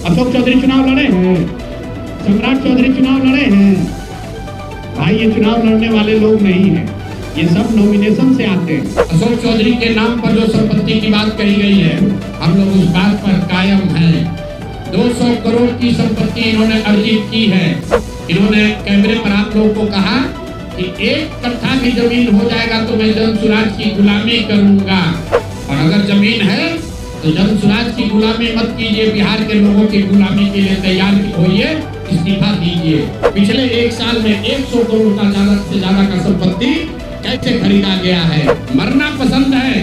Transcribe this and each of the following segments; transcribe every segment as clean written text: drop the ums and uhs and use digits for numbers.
अशोक चौधरी चुनाव लड़े हैं, सम्राट चौधरी चुनाव लड़े हैं। भाई ये चुनाव लड़ने वाले लोग नहीं हैं, ये सब नॉमिनेशन से आते हैं। अशोक चौधरी के नाम पर जो संपत्ति की बात कही गई है, हम लोग उस बात पर कायम हैं। 200 करोड़ की संपत्ति इन्होंने अर्जित की है। इन्होंने कैमरे पर आप लोगों को कहा कि 1 कट्ठा भी जमीन हो जाएगा तो मैं जनसुराज की गुलामी करूंगा। और अगर जमीन है तो जनसुराज की गुलामी मत कीजिए, बिहार के लोगों की गुलामी के लिए तैयार होइए, इस्तीफा दीजिए। पिछले 1 साल में 100 करोड़ का ज्यादा से ज्यादा का संपत्ति कैसे खरीदा गया है। मरना पसंद है,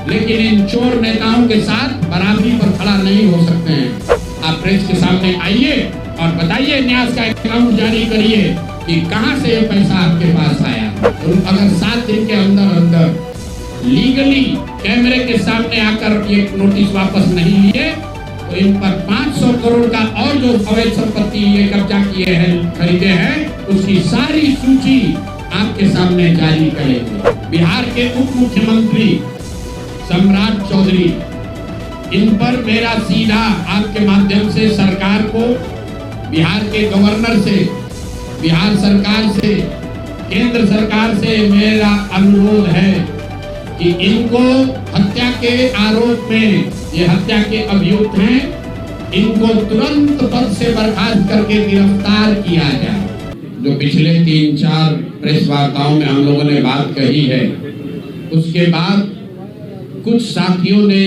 लेकिन इन चोर नेताओं के साथ बराबरी पर खड़ा नहीं हो सकते हैं। आप प्रेस के सामने आइए और बताइए, न्यास का अकाउंट जारी करिए कि कहां से ये पैसा आपके पास आया। तो अगर 7 दिन के अंदर अंदर लीगली कैमरे के सामने आकर ये नोटिस वापस नहीं लिए तो इन पर 500 करोड़ का और जो अवैध संपत्ति ये कब्जा किए हैं, खरीदे हैं, उसकी सारी सूची आपके सामने जारी करेंगे। बिहार के उप मुख्यमंत्री सम्राट चौधरी, इन पर मेरा सीधा आपके माध्यम से सरकार को, बिहार के गवर्नर से, बिहार सरकार से, केंद्र सरकार से मेरा अनुरोध है कि इनको हत्या के आरोप में, ये हत्या के अभियुक्त हैं, इनको तुरंत पद से बर्खास्त करके गिरफ्तार किया जाए। जो पिछले 3-4 प्रेस वार्ताओं में हम लोगों ने बात कही है, उसके बाद कुछ साथियों ने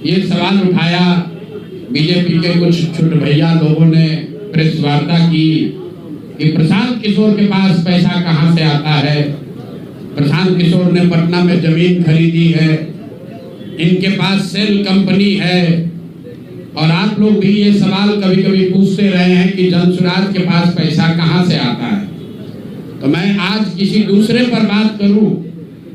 ये सवाल उठाया, बीजेपी के कुछ छोटे भैया लोगों ने प्रेस वार्ता की कि प्रशांत किशोर के पास पैसा कहां से आता है। प्रशांत किशोर ने पटना में जमीन खरीदी है, इनके पास सेल कंपनी है। और आप लोग भी ये सवाल कभी कभी पूछते रहे हैं कि जनसुराज के पास पैसा कहां से आता है। तो मैं आज किसी दूसरे पर बात करूं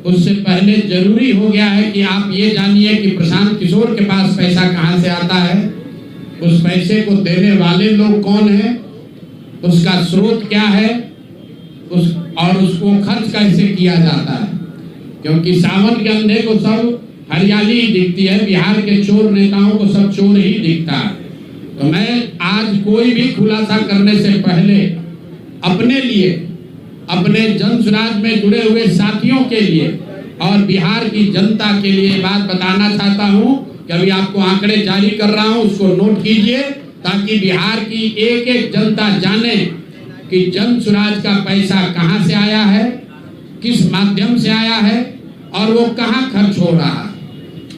उससे पहले जरूरी हो गया है कि आप ये जानिए कि प्रशांत किशोर के पास पैसा कहां से आता है, उस पैसे को देने वाले लोग कौन हैं, उसका स्रोत क्या है, और उसको खर्च कैसे किया जाता है। क्योंकि सावन के अंधे को सब हरियाली ही दिखती है, बिहार के चोर नेताओं को सब चोर ही दिखता है। तो मैं आज कोई भी खुलासा करने से पहले अपने लिए, अपने जनसुराज में जुड़े हुए साथियों के लिए और बिहार की जनता के लिए बात बताना चाहता हूं कि अभी आपको आंकड़े जारी कर रहा हूं, उसको नोट कीजिए ताकि बिहार की एक एक जनता जाने कि जनसुराज का पैसा कहां से आया है, किस माध्यम से आया है और वो कहां खर्च हो रहा है।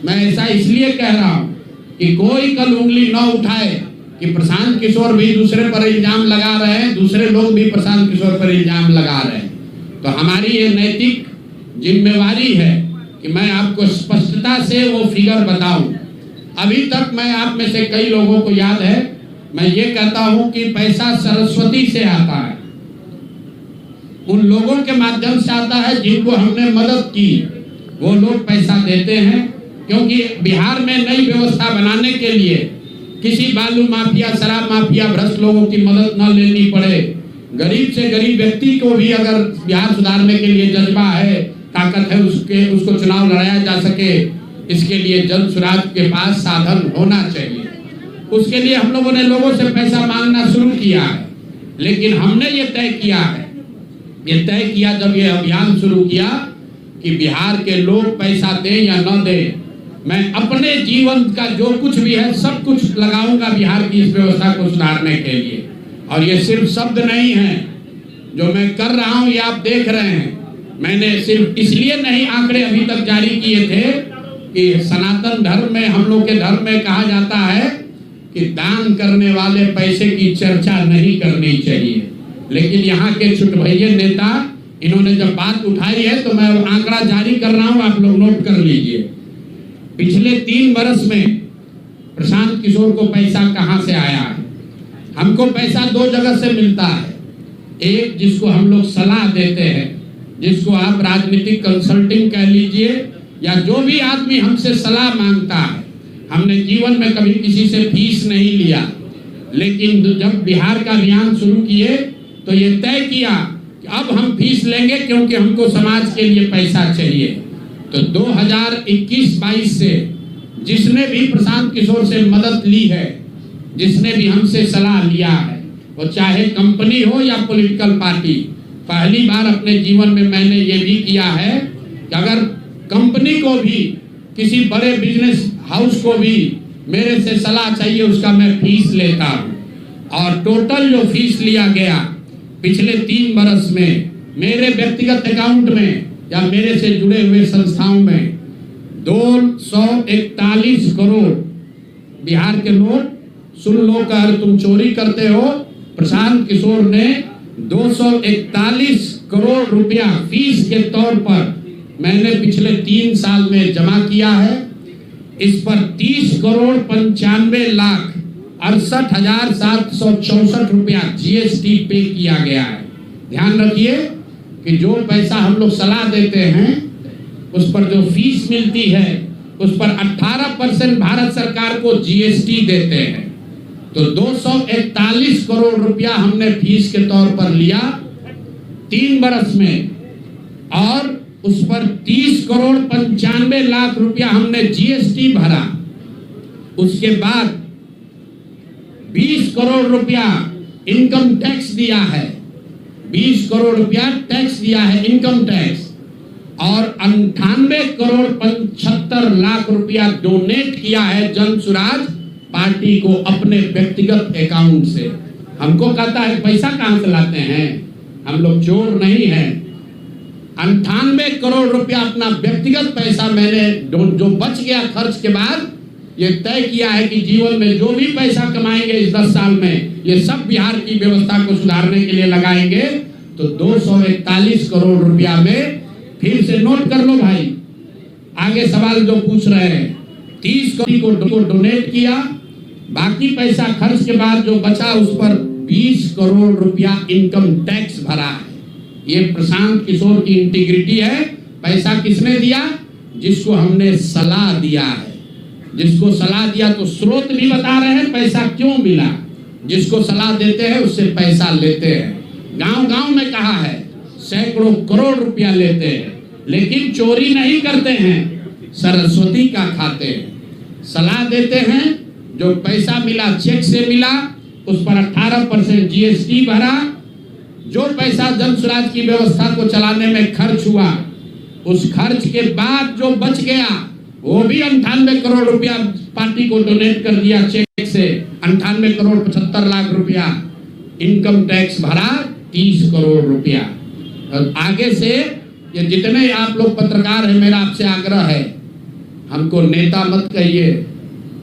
मैं ऐसा इसलिए कह रहा हूं कि कोई कल उंगली न उठाए कि प्रशांत किशोर भी दूसरे पर इल्जाम लगा रहे हैं, दूसरे लोग भी प्रशांत किशोर पर इल्जाम लगा रहे हैं। तो हमारी ये नैतिक जिम्मेवारी है कि मैं आपको स्पष्टता से वो फिगर बताऊं। अभी तक मैं आप में से कई लोगों को याद है, मैं ये कहता हूं कि पैसा सरस्वती से आता है, उन लोगों के माध्यम से आता है जिनको हमने मदद की, वो लोग पैसा देते हैं। क्योंकि बिहार में नई व्यवस्था बनाने के लिए किसी बालू माफिया, शराब माफिया, भ्रष्ट लोगों की मदद न लेनी पड़े, गरीब से गरीब व्यक्ति को भी अगर बिहार सुधारने के लिए जज्बा है, ताकत है, उसको चुनाव लड़ाया जा सके, इसके लिए जनसुराज के पास साधन होना चाहिए। उसके लिए हम लोगों ने लोगों से पैसा मांगना शुरू किया है, लेकिन हमने ये तय किया जब ये अभियान शुरू किया कि बिहार के लोग पैसा दें या न दें, मैं अपने जीवन का जो कुछ भी है सब कुछ लगाऊंगा बिहार की इस व्यवस्था को सुधारने के लिए। और ये सिर्फ शब्द नहीं है जो मैं कर रहा हूं, ये आप देख रहे हैं। मैंने सिर्फ इसलिए नहीं आंकड़े अभी तक जारी किए थे कि सनातन धर्म में, हम लोग के धर्म में कहा जाता है कि दान करने वाले पैसे की चर्चा नहीं करनी चाहिए। लेकिन यहाँ के छुटभैये नेता, इन्होंने जब बात उठाई है तो मैं आंकड़ा जारी कर रहा हूँ, आप लोग नोट कर लीजिए। पिछले 3 वर्ष में प्रशांत किशोर को पैसा कहां से आया है। हमको पैसा 2 जगह से मिलता है। एक, जिसको हम लोग सलाह देते हैं, जिसको आप राजनीतिक कंसल्टिंग कह लीजिए, या जो भी आदमी हमसे सलाह मांगता है। हमने जीवन में कभी किसी से फीस नहीं लिया, लेकिन जब बिहार का अभियान शुरू किए तो ये तय किया कि अब हम फीस लेंगे क्योंकि हमको समाज के लिए पैसा चाहिए। तो 2021-22 से जिसने भी प्रशांत किशोर से मदद ली है, जिसने भी हमसे सलाह लिया है, वो चाहे कंपनी हो या पॉलिटिकल पार्टी, पहली बार अपने जीवन में मैंने ये भी किया है कि अगर कंपनी को भी, किसी बड़े बिजनेस हाउस को भी मेरे से सलाह चाहिए, उसका मैं फीस लेता हूँ। और टोटल जो फीस लिया गया पिछले 3 बरस में मेरे व्यक्तिगत अकाउंट में या मेरे से जुड़े हुए संस्थाओं में 241 करोड़ बिहार के नोट, सुन लो, कर तुम चोरी करते हो, प्रशांत किशोर ने 241 करोड़ रुपया फीस के तौर पर मैंने पिछले 3 साल में जमा किया है। इस पर 30 करोड़ 95 लाख 68,764 रुपया जीएसटी पे किया गया है। ध्यान रखिए कि जो पैसा हम लोग सलाह देते हैं उस पर जो फीस मिलती है उस पर 18% भारत सरकार को जीएसटी देते हैं। तो 241 करोड़ रुपया हमने फीस के तौर पर लिया 3 बरस में, और उस पर 30 करोड़ 95 लाख रुपया हमने जीएसटी भरा। उसके बाद 20 करोड़ रुपया इनकम टैक्स दिया है, 20 करोड़ रुपया टैक्स दिया है, इनकम टैक्स, और 98 करोड़ 75 लाख रुपया डोनेट किया है जन सुराज पार्टी को अपने व्यक्तिगत अकाउंट से। हमको कहता है पैसा कहां से लाते हैं, हम लोग चोर नहीं हैं। 98 करोड़ रुपया अपना व्यक्तिगत पैसा मैंने जो बच गया खर्च के बाद ये तय किया है कि जीवन में जो भी पैसा कमाएंगे इस 10 साल में ये सब बिहार की व्यवस्था को सुधारने के लिए लगाएंगे। तो 241 करोड़ रुपया में, फिर से नोट कर लो भाई, आगे सवाल जो पूछ रहे हैं, 30 करोड़ को डोनेट किया, बाकी पैसा खर्च के बाद जो बचा उस पर 20 करोड़ रुपया इनकम टैक्स भरा है। ये प्रशांत किशोर की इंटीग्रिटी है। पैसा किसने दिया? जिसको हमने सलाह दिया है। जिसको सलाह दिया तो स्रोत भी बता रहे हैं पैसा क्यों मिला। जिसको सलाह देते हैं उससे पैसा लेते हैं। गांव-गांव में कहा है सैकड़ों करोड़ रुपया लेते हैं, लेकिन चोरी नहीं करते हैं, सरस्वती का खाते हैं। सलाह देते हैं, जो पैसा मिला चेक से मिला उस पर 18% जीएसटी भरा, जो पैसा जन सुराज की व्यवस्था को चलाने में खर्च हुआ उस खर्च के बाद जो बच गया वो भी 98 करोड़ रुपया पार्टी को डोनेट कर दिया चेक से। 98 करोड़ 75 लाख रुपया इनकम टैक्स भरा, 30 करोड़ रुपया। और आगे से ये जितने आप लोग पत्रकार हैं, मेरा आपसे आग्रह है, हमको नेता मत कहिए।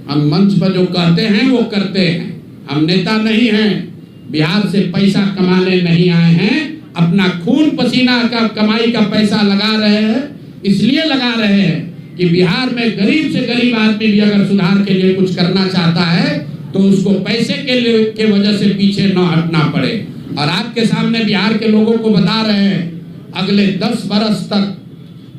हम मंच पर जो कहते हैं वो करते हैं। हम नेता नहीं हैं, बिहार से पैसा कमाने नहीं आए हैं। अपना खून पसीना का कमाई का पैसा लगा रहे हैं, इसलिए लगा रहे हैं कि बिहार में गरीब से गरीब आदमी भी अगर सुधार के लिए कुछ करना चाहता है तो उसको पैसे के वजह से पीछे न हटना पड़े। और आपके सामने बिहार के लोगों को बता रहे हैं, अगले 10 बरस तक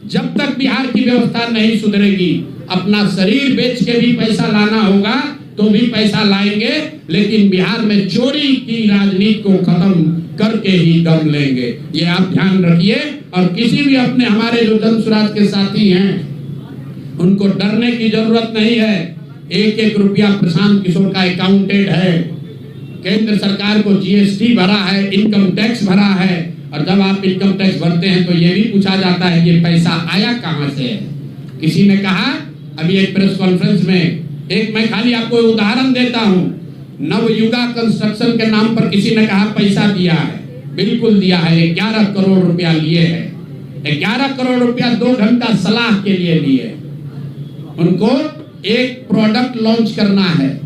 जब तक बिहार की व्यवस्था नहीं सुधरेगी, अपना शरीर बेच के भी पैसा लाना होगा तो भी पैसा लाएंगे, लेकिन बिहार में चोरी की राजनीति को खत्म करके ही दम लेंगे। ये आप ध्यान रखिए। और किसी भी अपने हमारे जो जन सुराज के साथी हैं उनको डरने की जरूरत नहीं है। 1-1 रुपया प्रशांत किशोर का अकाउंटेड है। केंद्र सरकार को जीएसटी भरा है, इनकम टैक्स भरा है, और जब आप इनकम टैक्स भरते हैं तो ये भी पूछा जाता है कि पैसा आया कहां से है। किसी ने कहा अभी एक प्रेस कॉन्फ्रेंस में, एक मैं खाली आपको उदाहरण देता हूं, नवयुगा कंस्ट्रक्शन के नाम पर किसी ने कहा पैसा दिया है। बिल्कुल दिया है, 11 करोड़ रुपया लिए है। 11 करोड़ रुपया 2 घंटा सलाह के लिए लिए। उनको एक प्रोडक्ट लॉन्च करना है,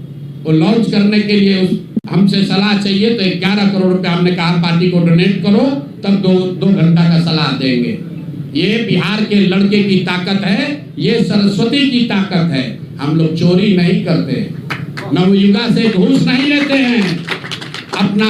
वो लॉन्च करने के लिए हमसे सलाह चाहिए, तो 11 करोड़ रुपया हमने कहा पार्टी को डोनेट करो, तब 2 घंटा का सलाह देंगे। ये बिहार के लड़के की ताकत है, ये सरस्वती की ताकत है। हम लोग चोरी नहीं करते, नवयुगा से घूस नहीं लेते हैं, अपना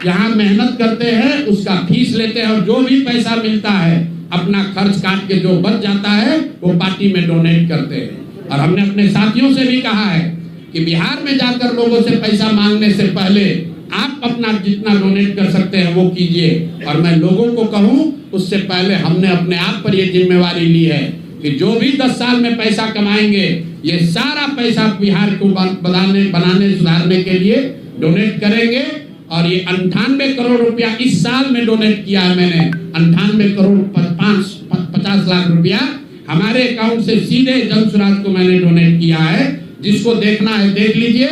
यहाँ मेहनत करते हैं, उसका फीस लेते हैं, और जो भी पैसा मिलता है अपना खर्च काट के जो बच जाता है वो पार्टी में डोनेट करते हैं। और हमने अपने साथियों से भी कहा है कि बिहार में जाकर लोगों से पैसा मांगने से पहले आप अपना जितना डोनेट कर सकते हैं वो कीजिए। और मैं लोगों को कहूं, उससे पहले हमने अपने आप पर ये जिम्मेवारी ली है कि जो भी 10 साल में पैसा कमाएंगे ये सारा पैसा बिहार को बनाने सुधारने के लिए डोनेट करेंगे। और ये 98 करोड़ रुपया इस साल में डोनेट किया है मैंने। 98 करोड़ 50 लाख रुपया हमारे अकाउंट से सीधे जन सुराज को मैंने डोनेट किया है। जिसको देखना है देख लीजिए।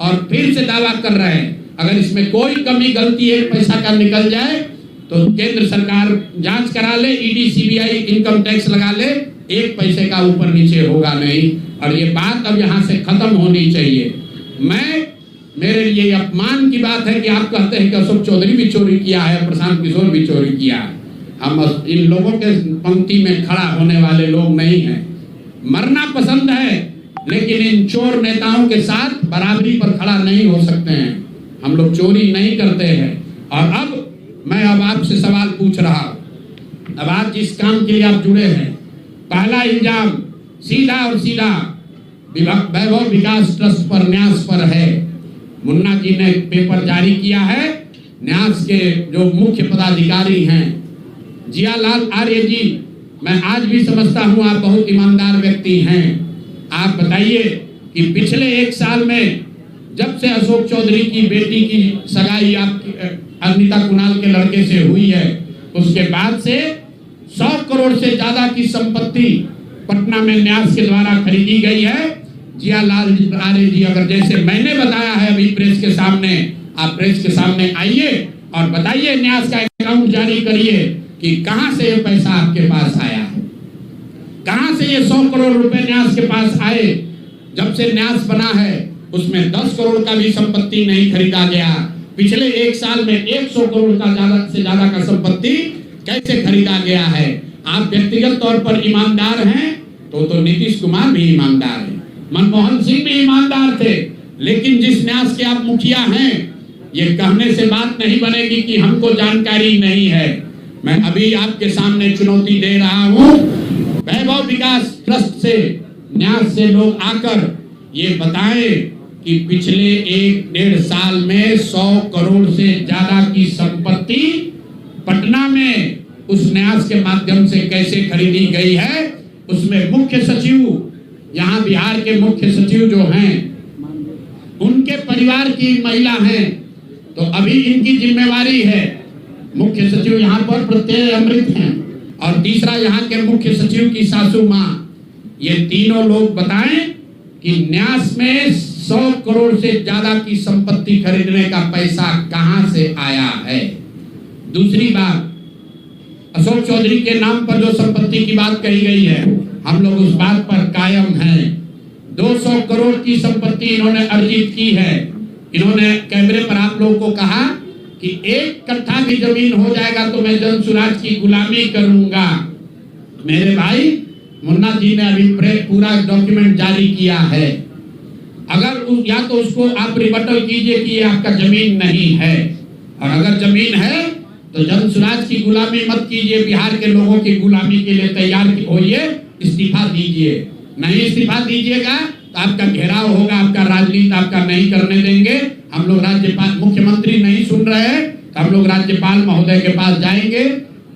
और फिर से दावा कर रहे हैं, अगर इसमें कोई कमी गलती एक पैसा का निकल जाए तो केंद्र सरकार जांच करा ले, ईडी सीबीआई इनकम टैक्स लगा ले, एक पैसे का ऊपर नीचे होगा नहीं। और ये बात अब यहाँ से खत्म होनी चाहिए। मेरे लिए अपमान की बात है कि आप कहते हैं कि अशोक चौधरी भी चोरी किया है, प्रशांत किशोर भी चोरी किया है। हम इन लोगों के पंक्ति में खड़ा होने वाले लोग नहीं हैं। मरना पसंद है लेकिन इन चोर नेताओं के साथ बराबरी पर खड़ा नहीं हो सकते हैं। हम लोग चोरी नहीं करते हैं। और अब मैं आपसे सवाल पूछ रहा हूं। अब आज जिस काम के लिए आप जुड़े हैं, पहला इल्जाम सीधा और सीधा वैभव विकास ट्रस्ट पर, न्यास पर है। मुन्ना जी ने पेपर जारी किया है। न्यास के जो मुख्य पदाधिकारी हैं जियालाल आर्य जी, मैं आज भी समझता हूं आप बहुत ईमानदार व्यक्ति हैं। आप बताइए कि पिछले 1 साल में जब से अशोक चौधरी की बेटी की सगाई आपकी अनिता कुणाल के लड़के से हुई है, उसके बाद से 100 करोड़ से ज्यादा की संपत्ति पटना में न्यास के द्वारा खरीदी गई है। जियालाल आर्य जी, अगर जैसे मैंने बताया है अभी प्रेस के सामने, आप प्रेस के सामने आइए और बताइए, न्यास का अकाउंट जारी करिए कि कहां से ये पैसा आपके पास आया है, कहां से ये 100 करोड़ रुपए न्यास के पास आए। जब से न्यास बना है उसमें 10 करोड़ का भी संपत्ति नहीं खरीदा गया। पिछले 1 साल में 100 करोड़ का ज्यादा से ज्यादा का संपत्ति कैसे खरीदा गया है। आप व्यक्तिगत तौर पर ईमानदार हैं तो नीतीश कुमार भी ईमानदार है, मनमोहन सिंह भी ईमानदार थे। लेकिन जिस न्यास के आप मुखिया हैं, ये कहने से बात नहीं बनेगी कि हमको जानकारी नहीं है। मैं अभी आपके सामने चुनौती दे रहा हूं, वैभव विकास ट्रस्ट से, न्यास से लोग आकर ये बताएं कि पिछले 1-1.5 साल में 100 करोड़ से ज्यादा की संपत्ति पटना में उस न्यास के माध्यम से कैसे खरीदी गई है। उसमें मुख्य सचिव, यहाँ बिहार के मुख्य सचिव जो हैं, उनके परिवार की महिला हैं, तो अभी इनकी जिम्मेवारी है। मुख्य सचिव यहाँ पर प्रत्यय अमृत हैं और तीसरा यहाँ के मुख्य सचिव की सासू माँ। ये तीनों लोग बताएं कि न्यास में 100 करोड़ से ज्यादा की संपत्ति खरीदने का पैसा कहां से आया है। दूसरी बात, अशोक चौधरी के नाम पर जो संपत्ति की बात कही गई है, हम लोग उस बात पर कायम हैं। 200 करोड़ की संपत्ति इन्होंने अर्जित की है। इन्होंने कैमरे पर आप लोगों को कहा कि 1 कट्ठा भी जमीन हो जाएगा तो मैं जन सुराज की गुलामी करूंगा। मेरे भाई, मुन्ना जी ने अभी पूरा डॉक्यूमेंट जारी किया है। अगर या तो उसको आप रिबटल कीजिए कि ये आपका जमीन नहीं है, और अगर जमीन है तो जन सुराज की गुलामी मत कीजिए, बिहार के लोगों की गुलामी के लिए तैयार होइए, इस्तीफा दीजिए। नहीं इस्तीफा दीजिएगा तो आपका घेराव होगा, आपका राजनीति आपका नहीं करने देंगे। हम लोग राज्यपाल, मुख्यमंत्री नहीं सुन रहे हैं तो हम लोग राज्यपाल महोदय के पास जाएंगे,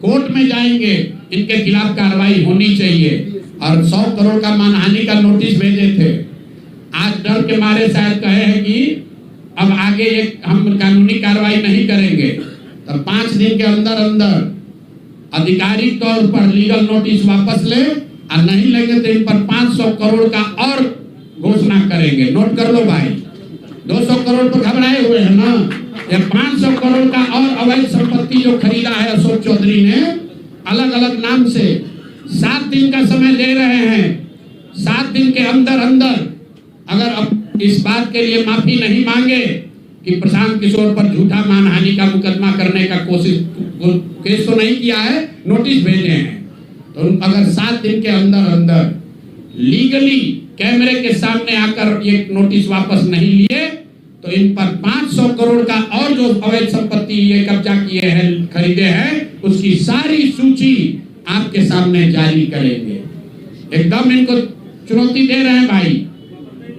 कोर्ट में जाएंगे, इनके खिलाफ कार्रवाई होनी चाहिए। और 100 करोड़ का मानहानि का नोटिस भेजे थे। आज डर के मारे शायद कहे हैं कि अब आगे हम कानूनी कार्रवाई नहीं करेंगे, तो 5 दिन के अंदर अंदर आधिकारिक तौर पर लीगल नोटिस वापस ले, और नहीं लेंगे तो इन पर 500 करोड़ का और घोषणा करेंगे। नोट कर लो भाई, 200 करोड़ पर घबराए हुए हैं ना, ये 500 करोड़ का और अवैध संपत्ति जो खरीदा है अशोक चौधरी ने अलग अलग नाम से। 7 दिन का समय ले रहे हैं। 7 दिन के अंदर अंदर अगर अब इस बात के लिए माफी नहीं मांगे कि प्रशांत किशोर पर झूठा मानहानि का मुकदमा करने का केस तो नहीं किया है, नोटिस भेजे हैं, तो अगर 7 दिन के अंदर अंदर लीगली कैमरे के सामने आकर ये नोटिस वापस नहीं लिए तो इन पर 500 करोड़ का और जो अवैध संपत्ति ये कब्जा किए हैं, खरीदे हैं, उसकी सारी सूची आपके सामने जारी करेंगे। एकदम इनको चुनौती दे रहे हैं भाई।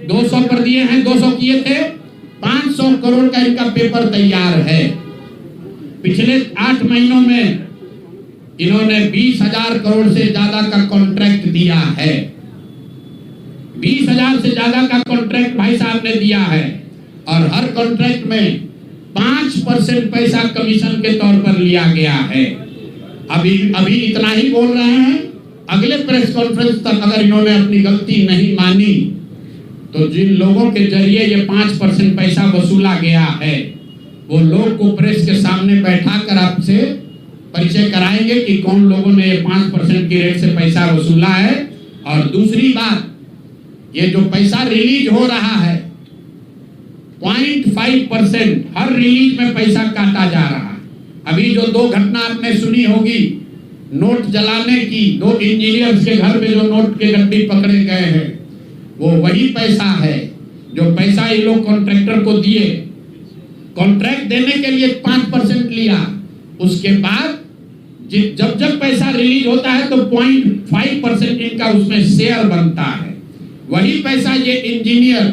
200 पर दिए हैं, 200 किए थे, 500 करोड़ का इनका पेपर तैयार है। पिछले 8 महीनों में इन्होंने 20,000 करोड़ से ज्यादा का कॉन्ट्रैक्ट दिया है। 20,000 से ज्यादा का कॉन्ट्रैक्ट भाई साहब ने दिया है और हर कॉन्ट्रैक्ट में 5% पैसा कमीशन के तौर पर लिया गया है। अभी इतना ही बोल रहे हैं। अगले प्रेस कॉन्फ्रेंस तक अगर इन्होंने अपनी गलती नहीं मानी तो जिन लोगों के जरिए ये 5% पैसा वसूला गया है वो लोग को प्रेस के सामने बैठा कर आपसे परिचय कराएंगे कि कौन लोगों ने ये 5% की रेट से पैसा वसूला है। और दूसरी बात, ये जो पैसा रिलीज हो रहा है 0.5% हर रिलीज में पैसा काटा जा रहा है। अभी जो 2 घटना आपने सुनी होगी नोट जलाने की, 2 इंजीनियर्स के घर में जो नोट के गड्ढे पकड़े गए हैं, वो वही पैसा है जो पैसा ये लोग कॉन्ट्रैक्टर को दिए। कॉन्ट्रैक्ट देने के लिए 5% लिया, उसके बाद जब जब पैसा रिलीज होता है तो 0.5% इनका उसमें शेयर बनता है। वही पैसा ये इंजीनियर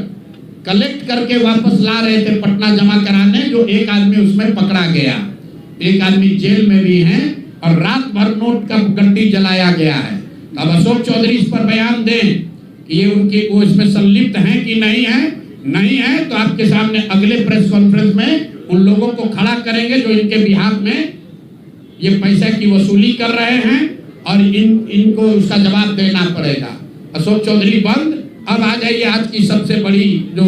कलेक्ट करके वापस ला रहे थे पटना जमा कराने, जो एक आदमी उसमें पकड़ा गया, एक आदमी जेल में भी है और रात भर नोट का गड्ढी जलाया गया है। अब अशोक चौधरी इस पर बयान दें कि ये उनके वो इसमें संलिप्त हैं कि नहीं है। नहीं है तो आपके सामने अगले प्रेस कॉन्फ्रेंस में उन लोगों को खड़ा करेंगे जो इनके बिहाफ में ये पैसे की वसूली कर रहे हैं और इनको उसका जवाब देना पड़ेगा। अशोक चौधरी बंद। अब आ जाइए आज की सबसे बड़ी जो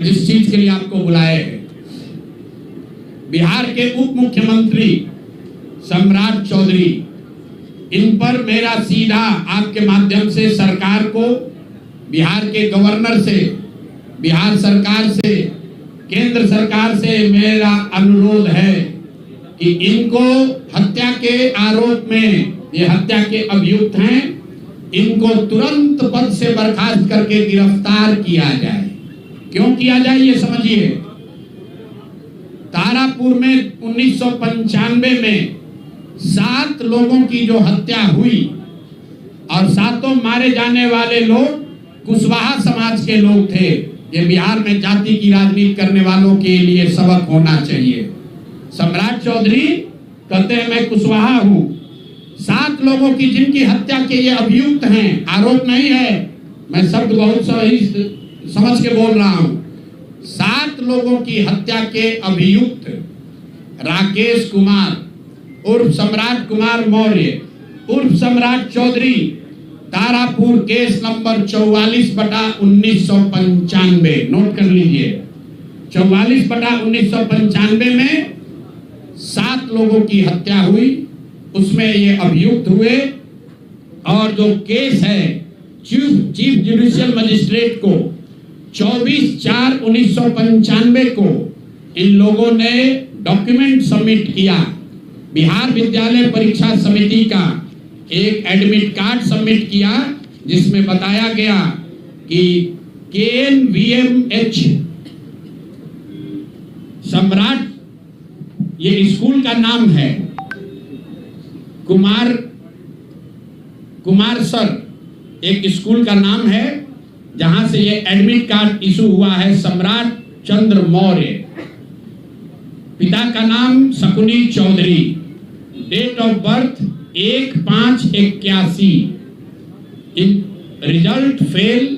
जिस चीज के लिए आपको बुलाए हैं। बिहार के उप मुख्यमंत्री सम्राट चौधरी, इन पर मेरा सीधा आपके माध्यम से सरकार को, बिहार के गवर्नर से, बिहार सरकार से, केंद्र सरकार से मेरा अनुरोध है कि इनको हत्या के आरोप में, ये हत्या के अभियुक्त हैं, इनको तुरंत पद से बर्खास्त करके गिरफ्तार किया जाए। क्यों किया जाए ये समझिए। तारापुर में 1995 में 7 लोगों की जो हत्या हुई और 7 मारे जाने वाले लोग कुशवाहा समाज के लोग थे। ये बिहार में जाति की राजनीति करने वालों के लिए सबक होना चाहिए। सम्राट चौधरी कहते हैं मैं कुशवाहा हूं। 7 लोगों की जिनकी हत्या के ये अभियुक्त हैं, आरोप नहीं है, मैं शब्द बहुत सही समझ के बोल रहा हूं। 7 लोगों की हत्या के अभियुक्त राकेश कुमार उर्फ सम्राट कुमार मौर्य उर्फ Samrat Choudhary, Tarapur case number 44/1995, note कर लीजिए। 44/1995 में 7 लोगों की हत्या हुई, उसमें ये अभियुक्त हुए और जो केस है चीफ जुडिशियल मजिस्ट्रेट को 24/4/1995 को इन लोगों ने डॉक्यूमेंट सबमिट किया। बिहार विद्यालय परीक्षा समिति का एक एडमिट कार्ड सबमिट किया जिसमें बताया गया कि KNVMH सम्राट, ये स्कूल का नाम है, कुमार सर एक स्कूल का नाम है जहां से ये एडमिट कार्ड इशू हुआ है। सम्राट चंद्र मौर्य, पिता का नाम Shakuni Choudhary, date of birth 1/5/81, result fail,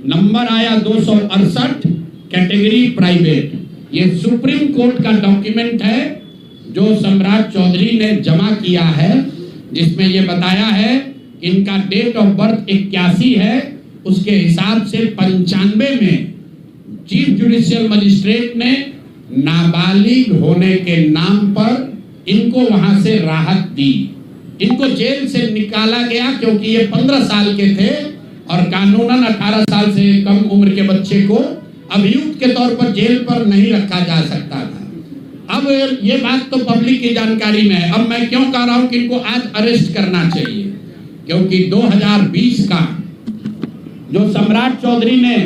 number आया 268, कैटेगरी प्राइवेट। ये सुप्रीम कोर्ट का डॉक्यूमेंट है जो सम्राट चौधरी ने जमा किया है, जिसमें ये बताया है इनका डेट ऑफ बर्थ 81 है, उसके हिसाब से 95 में चीफ जुडिशियल मजिस्ट्रेट ने नाबालिग होने के नाम पर इनको वहां से राहत दी। इनको जेल से निकाला गया क्योंकि ये 15 साल के थे और कानूनन 18 साल से कम उम्र के बच्चे को अभियुक्त के तौर पर जेल पर नहीं रखा जा सकता था। अब ये बात तो पब्लिक की जानकारी में है। अब मैं क्यों कह रहा हूं कि इनको आज अरेस्ट करना चाहिए, क्योंकि 2020 का जो सम्राट चौधरी ने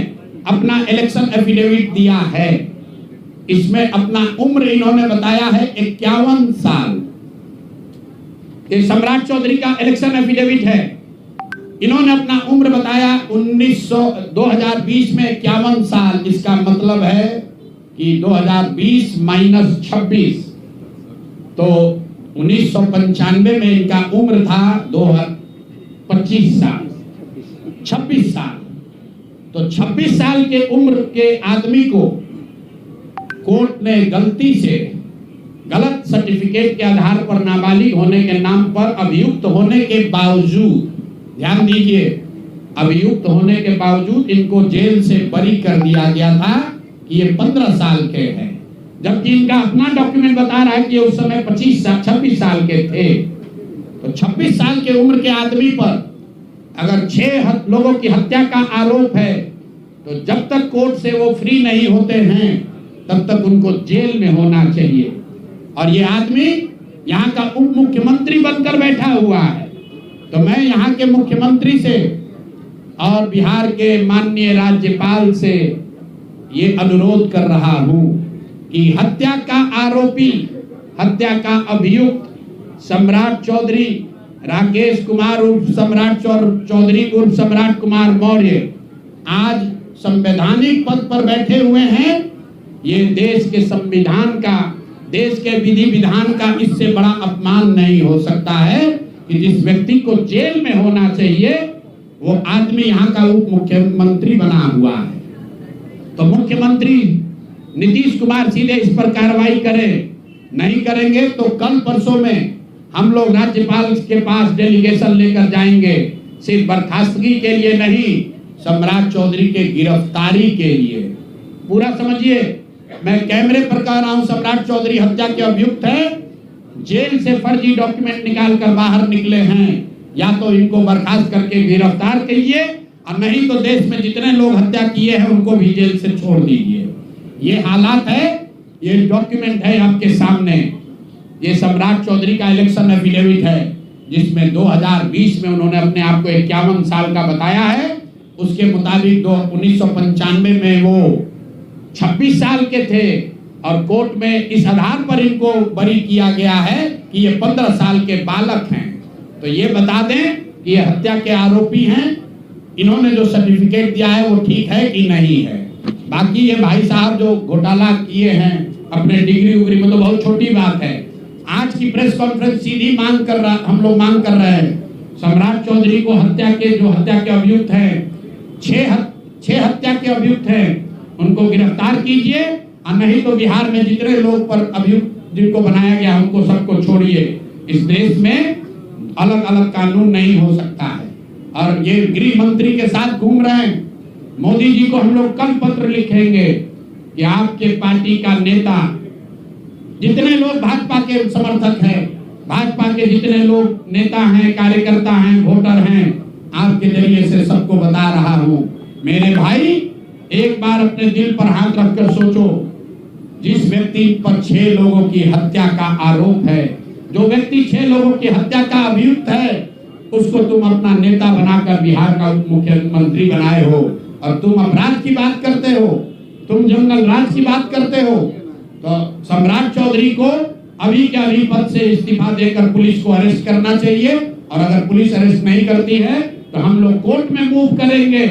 अपना इलेक्शन एफिडेविट दिया है, इसमें अपना उम्र इन्होंने बताया है 51 साल। ये सम्राट चौधरी का इलेक्शन एफिडेविट है। इन्होंने अपना उम्र बताया 2020 में 51 साल। इसका मतलब है कि 2020 - 26 तो 1995 में इनका उम्र था 25 साल, 26 साल। तो 26 साल के उम्र के आदमी को कोर्ट ने गलती से गलत सर्टिफिकेट के आधार पर नाबालिग होने के नाम पर अभियुक्त होने के बावजूद, ध्यान दीजिए, अभियुक्त होने के बावजूद इनको जेल से बरी कर दिया गया था कि ये 15 साल के हैं, जबकि इनका अपना डॉक्यूमेंट बता रहा है कि उस समय 26 साल के थे। तो 26 साल के उम्र के आदमी पर अगर 6 लोगों की हत्या का आरोप है तो जब तक कोर्ट से वो फ्री नहीं होते हैं तब तक उनको जेल में होना चाहिए। और ये आदमी यहाँ का उप मुख्यमंत्री बनकर बैठा हुआ है। तो मैं यहाँ के मुख्यमंत्री से और बिहार के माननीय राज्यपाल से ये अनुरोध कर रहा हूँ कि हत्या का आरोपी, हत्या का अभियुक्त सम्राट चौधरी, राकेश कुमार उर्फ सम्राट चौधरी उर्फ सम्राट कुमार मौर्य आज संवैधानिक पद पर बैठे हुए हैं। ये देश के संविधान का, देश के विधि विधान का इससे बड़ा अपमान नहीं हो सकता है कि जिस व्यक्ति को जेल में होना चाहिए वो आदमी यहाँ का उप मुख्यमंत्री बना हुआ है। तो मुख्यमंत्री नीतीश कुमार सीधे इस पर कार्रवाई करें, नहीं करेंगे तो कल परसों में हम लोग राज्यपाल के पास डेलीगेशन लेकर जाएंगे, सिर्फ बर्खास्तगी के लिए नहीं, सम्राट चौधरी के गिरफ्तारी के लिए। पूरा समझिए, मैं कैमरे पर कह रहा हूं, सम्राट चौधरी हत्या के अभियुक्त है, जेल से फर्जी डॉक्यूमेंट निकाल कर बाहर निकले हैं। या तो इनको बर्खास्त करके गिरफ्तार कीजिए और नहीं तो देश में जितने लोग हत्या किए हैं उनको भी जेल से छोड़ दीजिए। ये हालात है, ये डॉक्यूमेंट है आपके सामने। ये सम्राट चौधरी का इलेक्शन एफिडेविट है जिसमें 2020 में उन्होंने अपने आप को 51 साल का बताया है। उसके मुताबिक 1995 में वो 26 साल के थे और कोर्ट में इस आधार पर इनको बरी किया गया है कि ये 15 साल के बालक हैं। तो ये बता दें कि ये हत्या के आरोपी हैं, इन्होंने जो सर्टिफिकेट दिया है वो ठीक है कि नहीं है। बाकी ये भाई साहब जो घोटाला किए हैं अपने डिग्री उग्री में, तो बहुत छोटी बात है। आज की प्रेस कॉन्फ्रेंस सीधी हम लोग मांग कर रहे हैं, सम्राट चौधरी को हत्या के अभियुक्त हैं, 6 हत्या के अभियुक्त हैं, उनको गिरफ्तार कीजिए और नहीं तो बिहार में जितने लोग पर अभियुक्त जिनको बनाया गया उनको सबको छोड़िए। इस देश में अलग अलग कानून नहीं हो सकता है। और ये गृह मंत्री के साथ घूम रहे हैं। मोदी जी को हम लोग कल पत्र लिखेंगे कि आपके पार्टी का नेता, जितने लोग भाजपा के समर्थक हैं, भाजपा के जितने लोग नेता हैं, कार्यकर्ता हैं, वोटर हैं, आपके जरिए से सबको बता रहा हूं, मेरे भाई एक बार अपने दिल पर हाथ रखकर सोचो, जिस व्यक्ति पर 6 लोगों की हत्या का आरोप है, जो व्यक्ति 6 लोगों की हत्या का अभियुक्त है, उसको तुम अपना नेता बनाकर बिहार का उप मुख्यमंत्री बनाए हो और तुम अपराध की बात करते हो, तुम जंगल राज की बात करते हो। तो सम्राट चौधरी को अभी के अभी पद से इस्तीफा देकर पुलिस को अरेस्ट करना चाहिए और अगर पुलिस अरेस्ट नहीं करती है तो हम लोग कोर्ट में मूव करेंगे,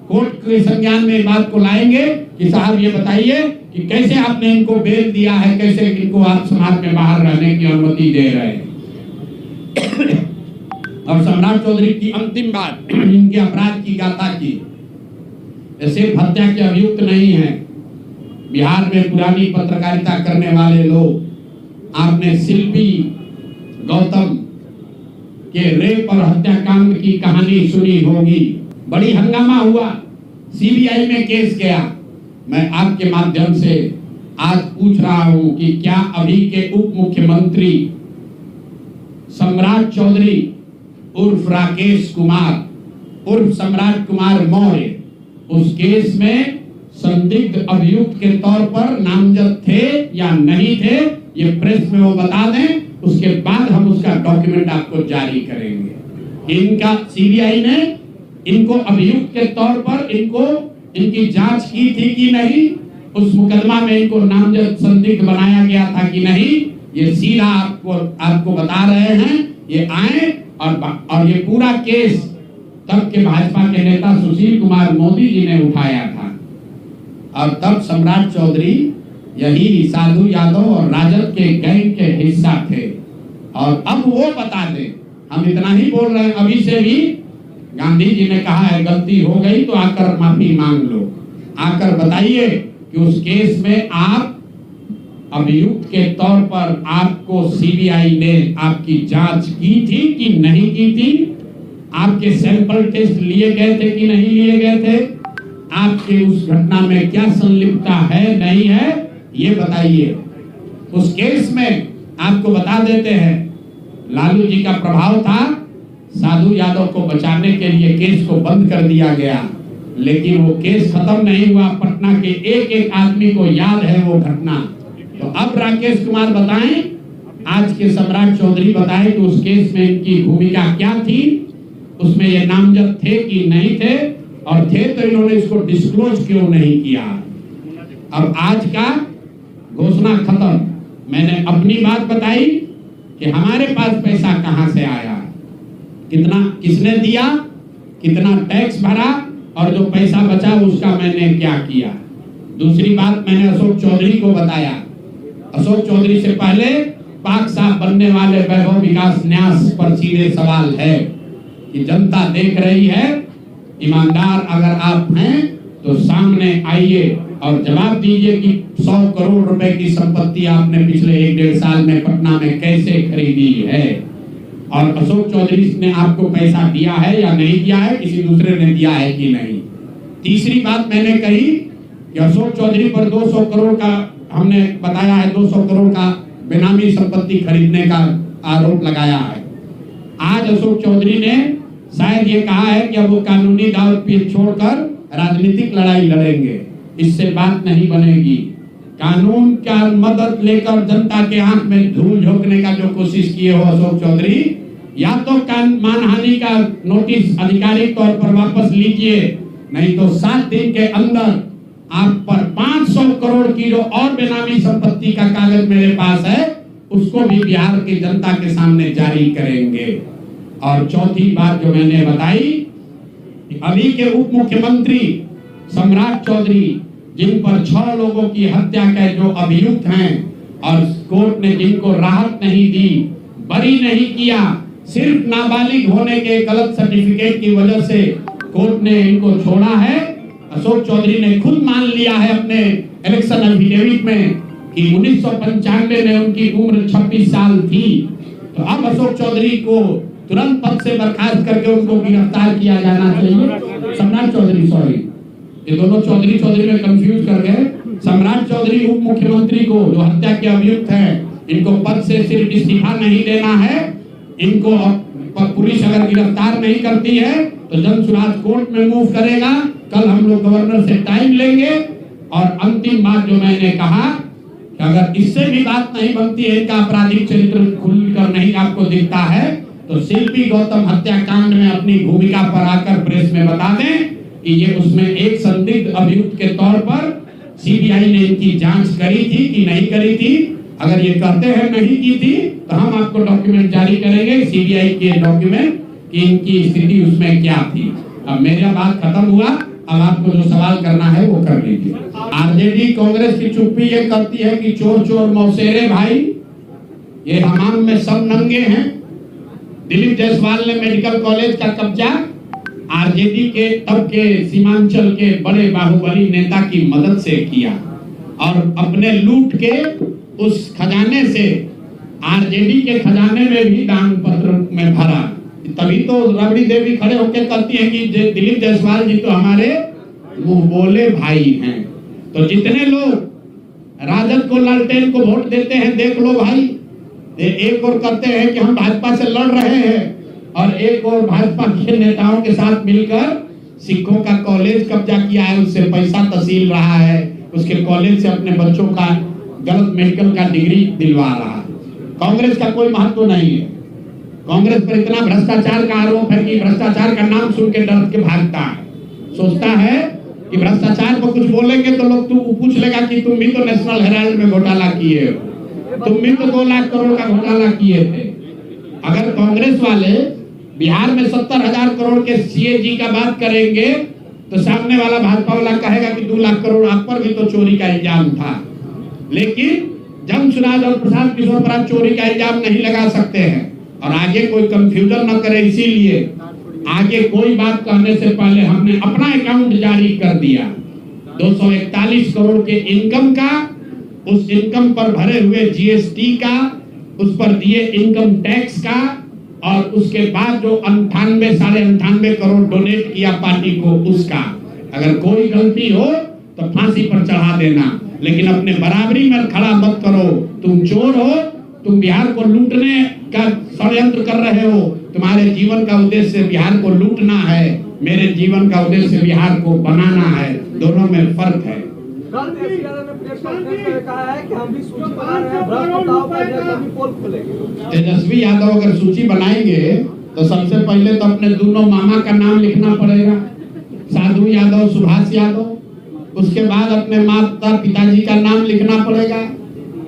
कोर्ट के संज्ञान में बात को लाएंगे कि साहब ये बताइए कि कैसे आपने इनको बेल दिया है, कैसे इनको आप समाज में बाहर रहने की अनुमति दे रहे हैं। और सम्राट चौधरी की अंतिम बात इनके अपराध की गाथा की, सिर्फ हत्या के अभियुक्त नहीं है, बिहार में पुरानी पत्रकारिता करने वाले लोग, आपने शिल्पी गौतम के रेप और हत्याकांड की कहानी सुनी होगी। बड़ी हंगामा हुआ, सीबीआई में केस गया। मैं आपके माध्यम से आज पूछ रहा हूं कि क्या अभी के उप मुख्यमंत्री सम्राट चौधरी उर्फ राकेश कुमार उर्फ सम्राट कुमार मौर्य उस केस में संदिग्ध अभियुक्त के तौर पर नामजद थे या नहीं थे, ये प्रेस में वो बता दें, उसके बाद हम उसका डॉक्यूमेंट आपको जारी करेंगे। इनका सीबीआई ने इनको अभियुक्त के तौर पर इनकी जांच की थी कि नहीं, उस मुकदमा में इनको नामजद संदिग्ध बनाया गया था कि नहीं, ये सीधा आपको बता रहे हैं। ये आए और ये पूरा केस तब के भाजपा के नेता सुशील कुमार मोदी जी ने उठाया था और तब सम्राट चौधरी यही साधु यादव और राजद के गैंग के हिस्सा थे। और अब वो बता दे, हम इतना ही बोल रहे हैं, अभी से भी गांधी जी ने कहा है गलती हो गई तो आकर माफी मांग लो, आकर बताइए कि उस केस में आप अभियुक्त के तौर पर आपको सीबीआई ने आपकी जांच की थी कि नहीं की थी, आपके सैंपल टेस्ट लिए गए थे कि नहीं लिए गए थे, आपके उस घटना में क्या संलिप्तता है नहीं है ये बताइए। उस केस में आपको बता देते हैं लालू जी का प्रभाव था, साधु यादव को बचाने के लिए केस को बंद कर दिया गया, लेकिन वो केस खत्म नहीं हुआ। पटना के एक एक आदमी को याद है वो घटना। तो अब राकेश कुमार बताएं, आज के सम्राट चौधरी बताएं कि उस केस में इनकी भूमिका क्या थी, उसमें ये नामजद थे कि नहीं थे, और थे तो इन्होंने इसको डिस्क्लोज क्यों नहीं किया। अब आज का घोषणा खत्म। मैंने अपनी बात बताई कि हमारे पास पैसा कहां से आया, कितना किसने दिया, कितना टैक्स भरा, और जो पैसा बचा उसका मैंने क्या किया। दूसरी बात मैंने अशोक चौधरी को बताया। अशोक चौधरी से पहले पाक साहब बनने वाले वैभव विकास न्यास पर सीधे सवाल है कि जनता देख रही है, ईमानदार अगर आप हैं तो सामने आइए और जवाब दीजिए कि 100 करोड़ रुपए की संपत्ति आपने पिछले 1-1.5 साल में पटना में कैसे खरीदी है, और अशोक चौधरी ने आपको पैसा दिया है या नहीं दिया है, किसी दूसरे ने दिया है कि नहीं। तीसरी बात मैंने कही कि अशोक चौधरी पर 200 करोड़ का हमने बताया है, 200 करोड़ का बेनामी संपत्ति खरीदने का आरोप लगाया है। आज अशोक चौधरी ने शायद ये कहा है कि अब वो कानूनी दाव पेच छोड़कर राजनीतिक लड़ाई लड़ेंगे। इससे बात नहीं बनेगी। कानून का मदद लेकर जनता के आंख में धूल झोंकने का जो कोशिश किए हो अशोक चौधरी, या तो मानहानि का नोटिस आधिकारिक तौर पर वापस लीजिए, नहीं तो 7 दिन के अंदर आप पर 500 करोड़ की जो और बेनामी संपत्ति का कागज मेरे पास है उसको भी बिहार की जनता के सामने जारी करेंगे। और चौथी बात जो मैंने बताई, अभी के उप मुख्यमंत्री सम्राट चौधरी, जिन पर 6 लोगों की हत्या के जो अभियुक्त हैं और कोर्ट ने जिनको राहत नहीं दी, बरी नहीं किया, सिर्फ नाबालिग होने के गलत सर्टिफिकेट की वजह से कोर्ट ने इनको छोड़ा है। अशोक चौधरी ने खुद मान लिया है अपने इलेक्शन एफिडेविट में कि 1995 में उनकी उम्र 26 साल थी। तो अब अशोक चौधरी को तुरंत पद से बर्खास्त करके उनको गिरफ्तार किया जाना चाहिए। सम्राट चौधरी, सॉरी, ये दोनों चौधरी में कंफ्यूज कर गए। सम्राट चौधरी उप मुख्यमंत्री को जो हत्या के अभियुक्त हैं, इनको पद से सिर्फ इस्तीफा नहीं देना है, इनको पुलिस अगर गिरफ्तार नहीं करती है तो जन सुराज कोर्ट में मूव करेगा। कल हम लोग गवर्नर से टाइम लेंगे। और अंतिम बात जो मैंने कहा कि अगर इससे भी बात नहीं बनती है, इनका आपराधिक चरित्र खुलकर नहीं आपको दिखता है, तो शिल्पी गौतम हत्याकांड में अपनी भूमिका पर आकर प्रेस में बता दें कि ये उसमें एक संदिग्ध अभियुक्त के तौर पर सीबीआई ने इनकी जांच करी थी कि नहीं करी थी। अगर ये कहते हैं नहीं की थी तो हम आपको डॉक्यूमेंट जारी करेंगे, सीबीआई के डॉक्यूमेंट, कि इनकी स्थिति उसमें क्या थी। अब मेरा बात खत्म हुआ, अब आपको जो सवाल करना है वो कर लीजिए। आरजेडी कांग्रेस की चुप्पी ये करती है कि चोर चोर मौसेरे भाई, ये हमाम में सब नंगे हैं। दिलीप जायसवाल ने मेडिकल कॉलेज का कब्जा आरजेडी के तब के सीमांचल के बड़े बाहुबली नेता की मदद से किया और अपने लूट के उस खजाने से आरजेडी के खजाने में भी दान पत्र में भरा। तभी तो रबड़ी देवी खड़े होकर कहती हैं कि दिलीप जायसवाल जी तो हमारे मुंह बोले भाई हैं। तो जितने लोग राजद को, लालटेन को वोट देते हैं, देख लो भाई, एक और कहते हैं कि हम भाजपा से लड़ रहे हैं और एक और भाजपा के नेताओं के साथ मिलकर सिखों का कॉलेज कब्जा किया है, उससे पैसा तहसील रहा है, उसके कॉलेज से अपने बच्चों का गलत मेडिकल का डिग्री दिलवा रहा है। कांग्रेस का कोई महत्व नहीं है। कांग्रेस पर इतना भ्रष्टाचार का आरोप है कि भ्रष्टाचार का नाम सुन के डर के भागता है, सोचता है कि भ्रष्टाचार पर कुछ बोलेंगे तो लोग तू पूछ लेगा कि तुम भी तो नेशनल हेराल्ड में घोटाला किए हो, तुम भी तो 2 लाख करोड़ का घोटाला किए थे। अगर कांग्रेस वाले बिहार में 70,000 करोड़ के सीएजी का बात करेंगे तो सामने वाला भाजपा वाला कहेगा कि 2 लाख करोड़ आप पर भी तो चोरी का इल्जाम था। लेकिन जमशुराज और प्रशांत किशोर पर आप चोरी का इल्जाम नहीं लगा सकते हैं। और आगे कोई कंफ्यूजन न करे, इसीलिए आगे कोई बात कहने से पहले हमने अपना अकाउंट जारी कर दिया 241 करोड़ के इनकम का, उस इनकम पर भरे हुए जीएसटी का, उस पर दिए इनकम टैक्स का, और उसके बाद जो 98 करोड़ डोनेट किया पार्टी को उसका। अगर कोई गलती हो तो फांसी पर चढ़ा देना, लेकिन अपने बराबरी में खड़ा मत करो। तुम चोर हो, तुम बिहार को लूटने का षड्यंत्र कर रहे हो। तुम्हारे जीवन का उद्देश्य बिहार को लूटना है, मेरे जीवन का उद्देश्य बिहार को बनाना है, दोनों में फर्क है। तेजस्वी यादव अगर सूची बनाएंगे तो सबसे पहले तो अपने दोनों मामा का नाम लिखना पड़ेगा, साधु यादव, सुभाष यादव। उसके बाद अपने माता पिताजी का नाम लिखना पड़ेगा।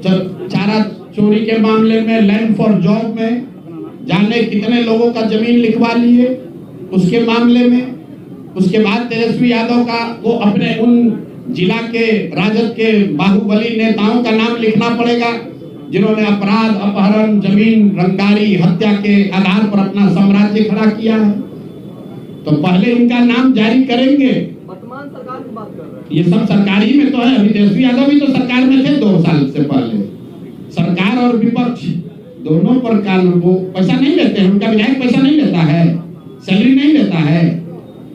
चारा चोरी के मामले में, लैंड फॉर जॉब में जाने कितने लोगों का जमीन लिखवा लिए उसके मामले में। उसके बाद तेजस्वी यादव का वो अपने उन जिला के राजद के बाहुबली नेताओं का नाम लिखना पड़ेगा जिन्होंने अपराध, अपहरण, जमीन रंगदारी, हत्या के आधार पर अपना साम्राज्य खड़ा किया है। तो पहले इनका नाम जारी करेंगे। वर्तमान सरकार की बात कर रहे हैं, ये सब सरकारी में तो है। अभी तेजस्वी यादव भी तो सरकार में थे 2 साल से पहले। सरकार और विपक्ष दोनों पर कानून, वो पैसा नहीं लेते हैं। उनका विधायक पैसा नहीं लेता है, सैलरी नहीं लेता है,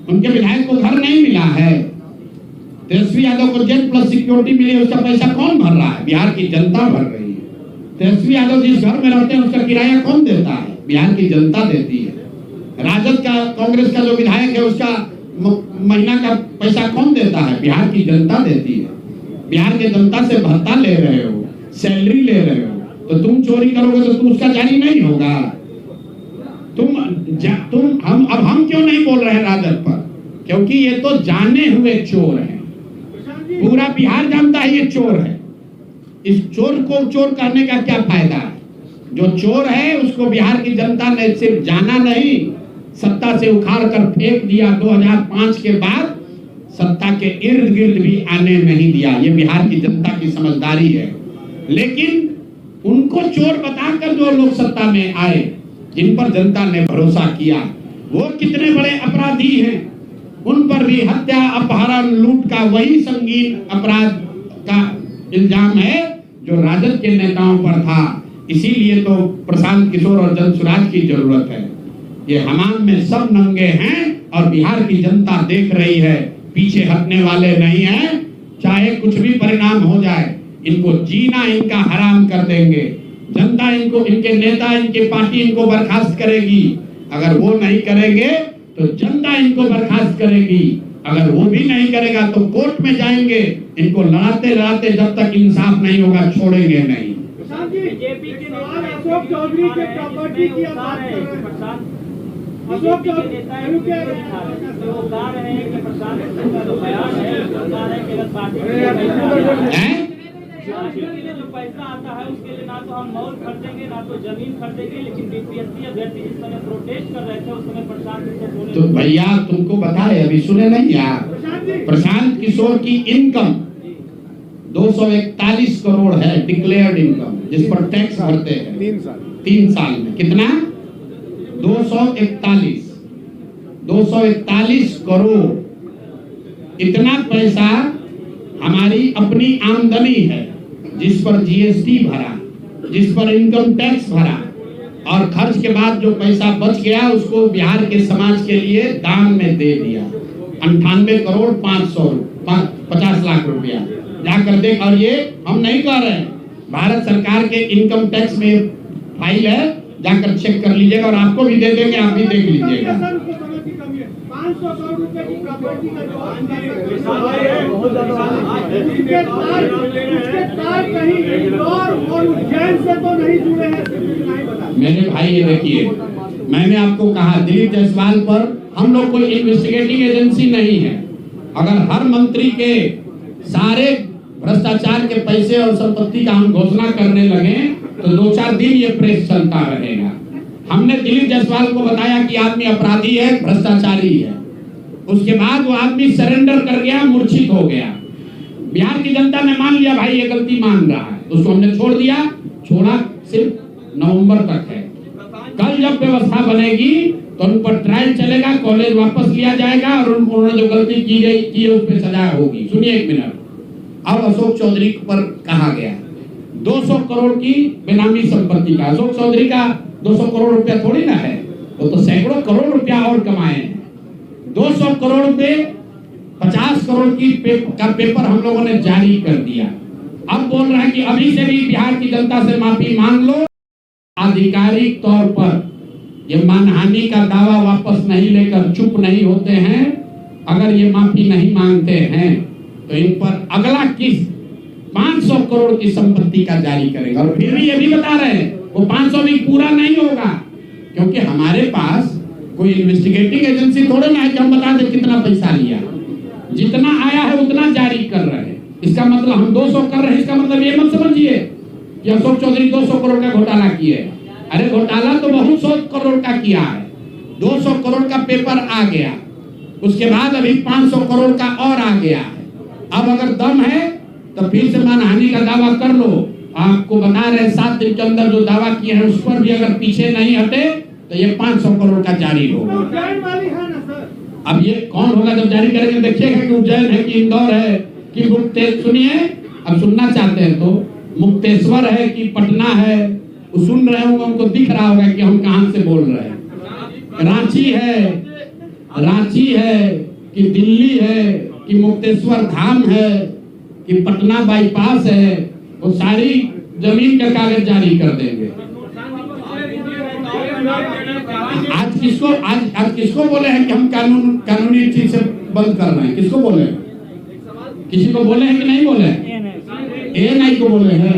उनके विधायक को घर नहीं मिला है। तेजस्वी यादव को जेल प्लस सिक्योरिटी मिली, उसका पैसा कौन भर रहा है? बिहार की जनता भर रही है। तेजस्वी यादव जिस घर में रहते हैं उसका किराया कौन देता है? बिहार की जनता देती है। राजद का, कांग्रेस का जो विधायक है उसका महीना का पैसा कौन देता है? बिहार की जनता देती है। बिहार की जनता से भत्ता ले रहे हो, सैलरी ले रहे हो, तो तुम चोरी करोगे तो तुम उसका जारी नहीं होगा। हम क्यों नहीं बोल रहे हैं राजद पर? क्योंकि ये तो जाने हुए चोर हैं। पूरा बिहार जानता है ये चोर है। इस चोर को चोर करने का क्या फायदा है? जो चोर है उसको बिहार की जनता ने सिर्फ जाना नहीं, सत्ता से उखाड़ कर फेंक दिया। 2005 के बाद सत्ता के इर्द गिर्द भी आने नहीं दिया। ये बिहार की जनता की समझदारी है। लेकिन उनको चोर बताकर जो लोग सत्ता में आए, जिन पर जनता ने भरोसा किया, वो कितने बड़े अपराधी हैं। उन पर भी हत्या, अपहरण, लूट का वही संगीन अपराध का इल्जाम है जो राजद के नेताओं पर था। इसीलिए तो प्रशांत किशोर और जनसुराज की जरूरत है। ये हमाम में सब नंगे हैं और बिहार की जनता देख रही है, पीछे हटने वाले नहीं हैं। चाहे कुछ भी परिणाम हो जाए, इनको जीना इनका हराम कर देंगे। जनता इनको, इनके नेता, इनकी पार्टी इनको बर्खास्त करेगी। अगर वो नहीं करेंगे तो जनता इनको बर्खास्त करेगी। अगर वो भी नहीं करेगा तो कोर्ट में जाएंगे। इनको लड़ाते लड़ाते जब तक इंसाफ नहीं होगा छोड़ेंगे नहीं। बीजेपी के अशोक चौधरी के प्रॉपर्टी की बात कर रहे हैं। अशोक चौधरी वो कह रहे हैं कि प्रशांत का जो बयान है वो कह रहे हैं कि अगर पार्टी जो पैसा आता है उसके लिए ना तो हम मॉल खरीदेंगे ना तो जमीन खरीदेंगे। लेकिन बीपीएससी अभ्यर्थी जिस समय प्रोटेस्ट कर रहे थे उस समय प्रशांत किशोर, तो भैया तुमको बताए, अभी सुने नहीं यार, प्रशांत किशोर की इनकम 241 करोड़ है डिक्लेयर्ड इनकम, जिस पर टैक्स भरते हैं 3 साल में। कितना? 241 करोड़। इतना पैसा हमारी अपनी आमदनी है, जिस पर जीएसटी भरा, जिस पर इनकम टैक्स भरा, और खर्च के बाद जो पैसा बच गया उसको बिहार के समाज के लिए दान में दे दिया। 98 करोड़ 50 लाख रुपया जाकर देख। और ये हम नहीं कह रहे हैं, भारत सरकार के इनकम टैक्स में फाइल है, जाकर चेक कर लीजिएगा और आपको भी दे देंगे, आप भी देख लीजिएगा। 500 करोड़ रुपए की प्रॉपर्टी का जो से तो नहीं जुड़े हैं मेरे भाई। ये देखिए, मैंने आपको कहा दिलीप जायसवाल पर हम लोग कोई इन्वेस्टिगेटिंग एजेंसी नहीं है। अगर हर मंत्री के सारे भ्रष्टाचार के पैसे और संपत्ति का हम घोषणा करने लगे तो 2-4 दिन ये प्रेस चलता रहेगा। हमने दिलीप जायसवाल को बताया कि आदमी अपराधी है, भ्रष्टाचारी है। उसके बाद वो आदमी सरेंडर कर गया, मूर्छित हो गया। बिहार की जनता ने मान लिया भाई ये गलती मान रहा है, उसको हमने छोड़ दिया। छोड़ा सिर्फ नवंबर तक है। कल जब व्यवस्था बनेगी तो उन पर ट्रायल चलेगा, कॉलेज वापस लिया जाएगा और उन्होंने जो गलती की है उस पर सजा होगी। सुनिए एक मिनट। अब अशोक चौधरी पर कहा गया 200 करोड़ की बेनामी संपत्ति का। अशोक चौधरी का 200 करोड़ रुपया थोड़ी ना है, वो तो सैकड़ों करोड़ रुपया और कमाए हैं। 200 करोड़ पे 50 करोड़ की का पेपर हम लोगों ने जारी कर दिया। अब बोल रहा है कि अभी से भी बिहार की जनता से माफी मांग लो। आधिकारिक तौर पर ये मानहानि का दावा वापस नहीं लेकर चुप नहीं होते हैं। अगर ये माफी नहीं मांगते हैं तो इन पर अगला किस्त 500 करोड़ की संपत्ति का जारी करेगा। और फिर भी ये भी बता रहे हैं वो 500 भी पूरा नहीं होगा, क्योंकि हमारे पास कोई इन्वेस्टिगेटिंग एजेंसी थोड़े ना है कि हम बता दें कितना पैसा लिया। जितना आया है उतना जारी कर रहे हैं। इसका मतलब हम 200 कर रहे हैं, इसका मतलब ये मत समझिए कि अशोक चौधरी 200 करोड़ का घोटाला किए। अरे घोटाला तो बहुत 100 करोड़ का किया है। 200 करोड़ का पेपर आ गया, उसके बाद अभी 500 करोड़ का और आ गया है। अब अगर दम है तो फिर से मानहानि का दावा कर लो। आपको बता रहे 7 दिन के अंदर जो दावा किए हैं उस पर भी अगर पीछे नहीं हटे तो ये 500 करोड़ का जारी होगा। अब ये कौन होगा जब जारी करेंगे? देखिएगा कि उज्जैन है कि इंदौर है कि मुक्तेश्वर, सुनिए अब सुनना चाहते हैं तो मुक्तेश्वर है कि पटना है, वो सुन रहे होंगे, उनको दिख रहा होगा कि हम कहां से बोल रहे हैं। रांची है कि दिल्ली है कि मुक्तेश्वर धाम है कि पटना बाईपास है, वो सारी जमीन का कागज जारी कर देंगे। आज किसको बोले हैं कि हम कानूनी चीज से बंद कर रहे हैं? किसको बोले हैं? किसी को बोले हैं कि नहीं बोले? एएनआई को बोले हैं।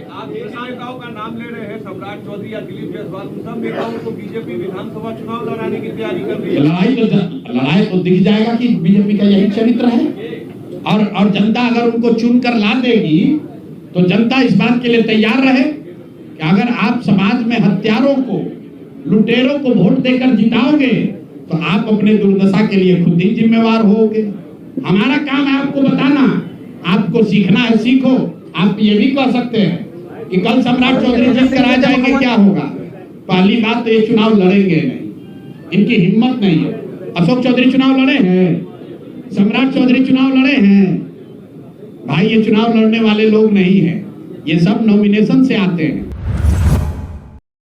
आप नेताओं का नाम ले रहे हैं, सम्राट चौधरी या दिलीप जायसवाल, सब नेताओं को बीजेपी विधानसभा चुनाव लड़ाने की तैयारी कर रही है। लड़ाई तो दिख जाएगा कि बीजेपी का यही चरित्र है। और जनता अगर उनको चुनकर ला देगी तो जनता इस बात के लिए तैयार रहे कि अगर आप समाज में हत्यारों को, लुटेरों को वोट देकर जिताओगे तो आप अपने दुर्दशा के लिए खुद ही जिम्मेवार होगे। हमारा काम है आपको बताना, आपको सीखना है सीखो। आप ये भी कह सकते हैं कि कल सम्राट चौधरी जीत कर आ जाएंगे, क्या होगा? पहली बात तो ये चुनाव लड़ेंगे नहीं, इनकी हिम्मत नहीं है। अशोक चौधरी चुनाव लड़े हैं, सम्राट चौधरी चुनाव लड़े हैं। भाई ये चुनाव लड़ने वाले लोग नहीं हैं, ये सब नॉमिनेशन से आते हैं।